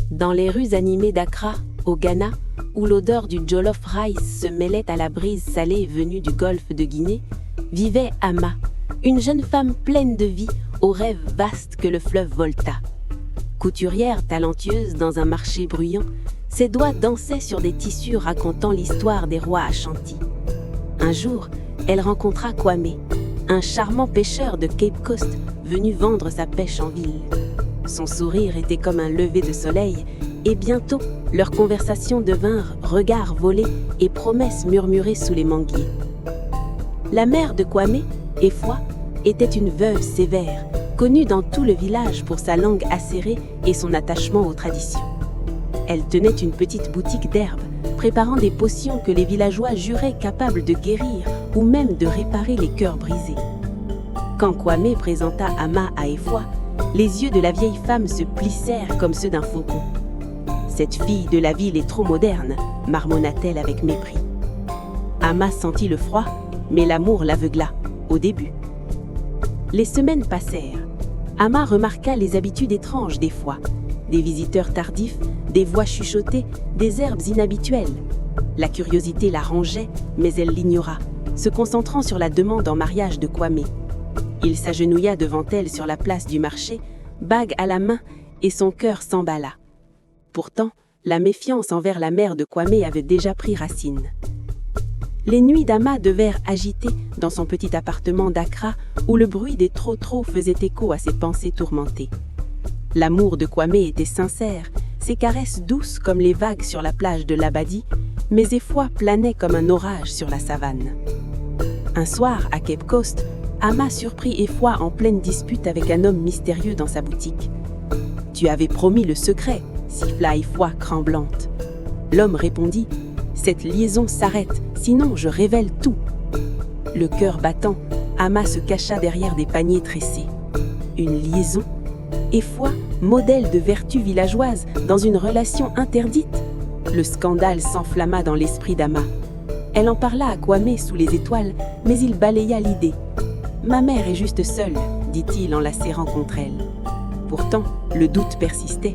Dans les rues animées d'Accra, au Ghana, où l'odeur du jollof rice se mêlait à la brise salée venue du golfe de Guinée, vivait Ama, une jeune femme pleine de vie, aux rêves vastes que le fleuve Volta. Couturière talentueuse dans un marché bruyant, ses doigts dansaient sur des tissus racontant l'histoire des rois Ashanti. Un jour, elle rencontra Kwame, un charmant pêcheur de Cape Coast venu vendre sa pêche en ville. Son sourire était comme un lever de soleil, et bientôt, leurs conversations devinrent regards volés et promesses murmurées sous les manguiers. La mère de Kwame, Efwa, était une veuve sévère, connue dans tout le village pour sa langue acérée et son attachement aux traditions. Elle tenait une petite boutique d'herbes, préparant des potions que les villageois juraient capables de guérir ou même de réparer les cœurs brisés. Quand Kwame présenta Ama à Efwa, les yeux de la vieille femme se plissèrent comme ceux d'un faucon. « Cette fille de la ville est trop moderne », marmonna-t-elle avec mépris. Ama sentit le froid, mais l'amour l'aveugla, au début. Les semaines passèrent. Ama remarqua les habitudes étranges d'Efwa, des visiteurs tardifs, des voix chuchotées, des herbes inhabituelles. La curiosité la rongeait, mais elle l'ignora, se concentrant sur la demande en mariage de Kwame. Il s'agenouilla devant elle sur la place du marché, bague à la main, et son cœur s'emballa. Pourtant, la méfiance envers la mère de Kwame avait déjà pris racine. Les nuits d'Ama devinrent agitées dans son petit appartement d'Accra, où le bruit des trottoirs faisait écho à ses pensées tourmentées. L'amour de Kwame était sincère, ses caresses douces comme les vagues sur la plage de l'Abadi, mais Efwa planait comme un orage sur la savane. Un soir, à Cape Coast, Ama surprit Efwa en pleine dispute avec un homme mystérieux dans sa boutique. « Tu avais promis le secret », siffla Efwa tremblante. L'homme répondit « Cette liaison s'arrête, sinon je révèle tout. » Le cœur battant, Ama se cacha derrière des paniers tressés. Une liaison ? Efwa, modèle de vertu villageoise, dans une relation interdite ? Le scandale s'enflamma dans l'esprit d'Ama. Elle en parla à Kwame sous les étoiles, mais il balaya l'idée. « Ma mère est juste seule », dit-il en la serrant contre elle. Pourtant, le doute persistait.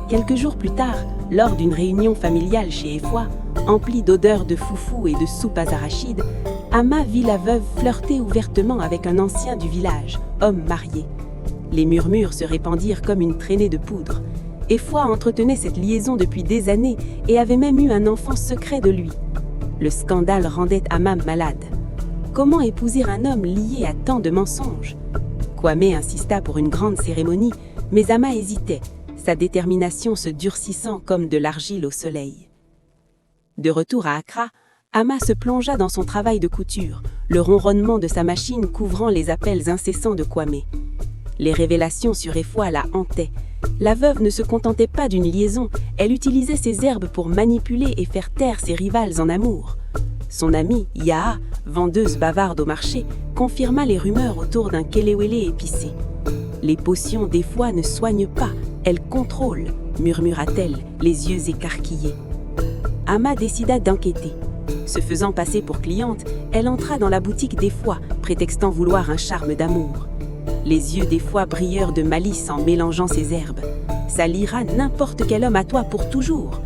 Quelques jours plus tard, lors d'une réunion familiale chez Efwa, emplie d'odeurs de foufou et de soupe à arachides, Ama vit la veuve flirter ouvertement avec un ancien du village, homme marié. Les murmures se répandirent comme une traînée de poudre. Efwa entretenait cette liaison depuis des années et avait même eu un enfant secret de lui. Le scandale rendait Ama malade. Comment épouser un homme lié à tant de mensonges ? Kwame insista pour une grande cérémonie, mais Ama hésitait, sa détermination se durcissant comme de l'argile au soleil. De retour à Accra, Ama se plongea dans son travail de couture, le ronronnement de sa machine couvrant les appels incessants de Kwame. Les révélations sur Efwa la hantaient. La veuve ne se contentait pas d'une liaison, elle utilisait ses herbes pour manipuler et faire taire ses rivales en amour. Son amie, Yaa, vendeuse bavarde au marché, confirma les rumeurs autour d'un kelewele épicé. « Les potions d'Efwa ne soignent pas, elles contrôlent », murmura-t-elle, les yeux écarquillés. Ama décida d'enquêter. Se faisant passer pour cliente, elle entra dans la boutique d'Efwa, prétextant vouloir un charme d'amour. Les yeux d'Efwa brillèrent de malice en mélangeant ses herbes. « Ça liera n'importe quel homme à toi pour toujours !»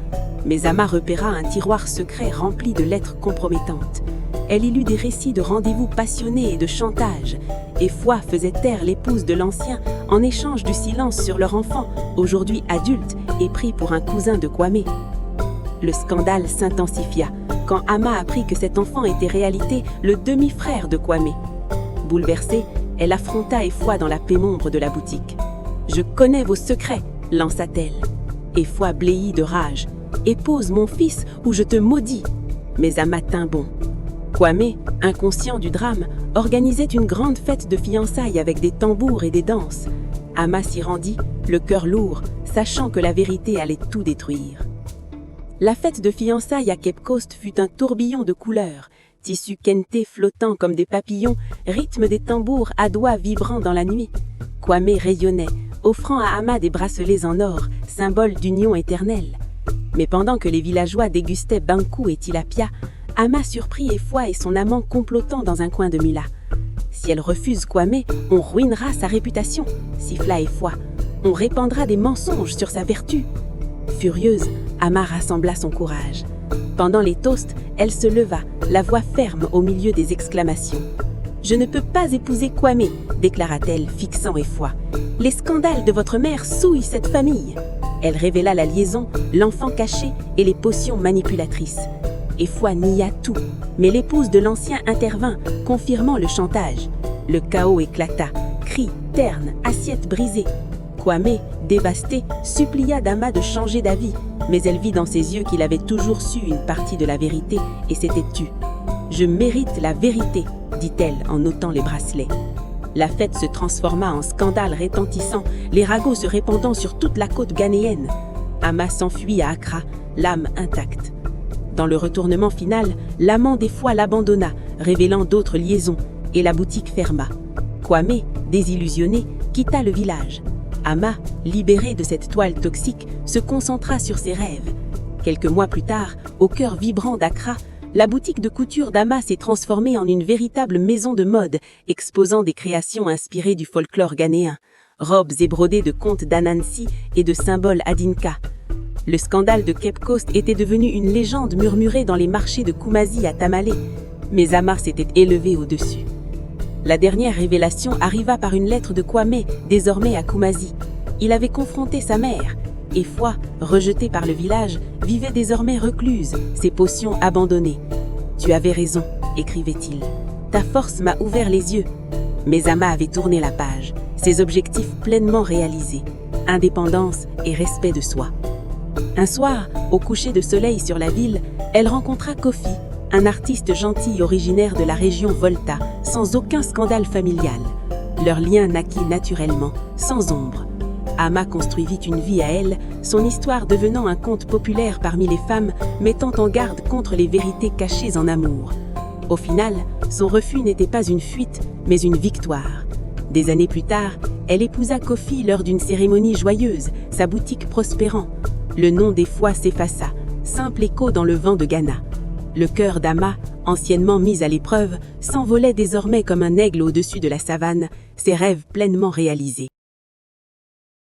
Mais Ama repéra un tiroir secret rempli de lettres compromettantes. Elle y lut des récits de rendez-vous passionnés et de chantage. Efwa faisait taire l'épouse de l'ancien en échange du silence sur leur enfant, aujourd'hui adulte et pris pour un cousin de Kwame. Le scandale s'intensifia quand Ama apprit que cet enfant était réalité le demi-frère de Kwame. Bouleversée, elle affronta Efwa dans la pénombre de la boutique. « Je connais vos secrets !» lança-t-elle. Efwa bléit de rage. « Épouse mon fils ou je te maudis !» Mais Ama tint bon. Kwame, inconscient du drame, organisait une grande fête de fiançailles avec des tambours et des danses. Ama s'y rendit, le cœur lourd, sachant que la vérité allait tout détruire. La fête de fiançailles à Cape Coast fut un tourbillon de couleurs, tissus kenté flottant comme des papillons, rythme des tambours à doigts vibrant dans la nuit. Kwame rayonnait, offrant à Ama des bracelets en or, symbole d'union éternelle. Mais pendant que les villageois dégustaient bankou et tilapia, Ama surprit Efwa et son amant complotant dans un coin de Mula. « Si elle refuse Kwame, on ruinera sa réputation », siffla Efwa. on répandra des mensonges sur sa vertu. Furieuse, Amma rassembla son courage. Pendant les toasts, elle se leva, la voix ferme au milieu des exclamations. « Je ne peux pas épouser Kwame », déclara-t-elle, fixant Efwa. « Les scandales de votre mère souillent cette famille. » Elle révéla la liaison, l'enfant caché et les potions manipulatrices. Efwa nia tout, mais l'épouse de l'ancien intervint, confirmant le chantage. Le chaos éclata, cris, ternes, assiettes brisées. Kwame, dévasté, supplia Dama de changer d'avis, mais elle vit dans ses yeux qu'il avait toujours su une partie de la vérité et s'était tue. « Je mérite la vérité », dit-elle en ôtant les bracelets. La fête se transforma en scandale retentissant, les ragots se répandant sur toute la côte ghanéenne. Amma s'enfuit à Accra, l'âme intacte. Dans le retournement final, l'amant d'Efwa l'abandonna, révélant d'autres liaisons, et la boutique ferma. Kwame, désillusionné, quitta le village. Amma, libérée de cette toile toxique, se concentra sur ses rêves. Quelques mois plus tard, au cœur vibrant d'Accra, la boutique de couture d'Amma s'est transformée en une véritable maison de mode, exposant des créations inspirées du folklore ghanéen, robes et brodés de contes d'Anansi et de symboles Adinka. Le scandale de Cape Coast était devenu une légende murmurée dans les marchés de Kumasi à Tamale, mais Amma s'était élevée au-dessus. La dernière révélation arriva par une lettre de Kwame, désormais à Kumasi. Il avait confronté sa mère. Efwa, rejetée par le village, vivait désormais recluse, ses potions abandonnées. « Tu avais raison », écrivait-il. « Ta force m'a ouvert les yeux. » Mais Amma avait tourné la page, ses objectifs pleinement réalisés, indépendance et respect de soi. Un soir, au coucher de soleil sur la ville, elle rencontra Kofi, un artiste gentil originaire de la région Volta, sans aucun scandale familial. Leur lien naquit naturellement, sans ombre. Amma construisit une vie à elle, son histoire devenant un conte populaire parmi les femmes, mettant en garde contre les vérités cachées en amour. Au final, son refus n'était pas une fuite, mais une victoire. Des années plus tard, elle épousa Kofi lors d'une cérémonie joyeuse, sa boutique prospérant. Le nom d'Efwa s'effaça, simple écho dans le vent de Ghana. Le cœur d'Amma, anciennement mis à l'épreuve, s'envolait désormais comme un aigle au-dessus de la savane, ses rêves pleinement réalisés.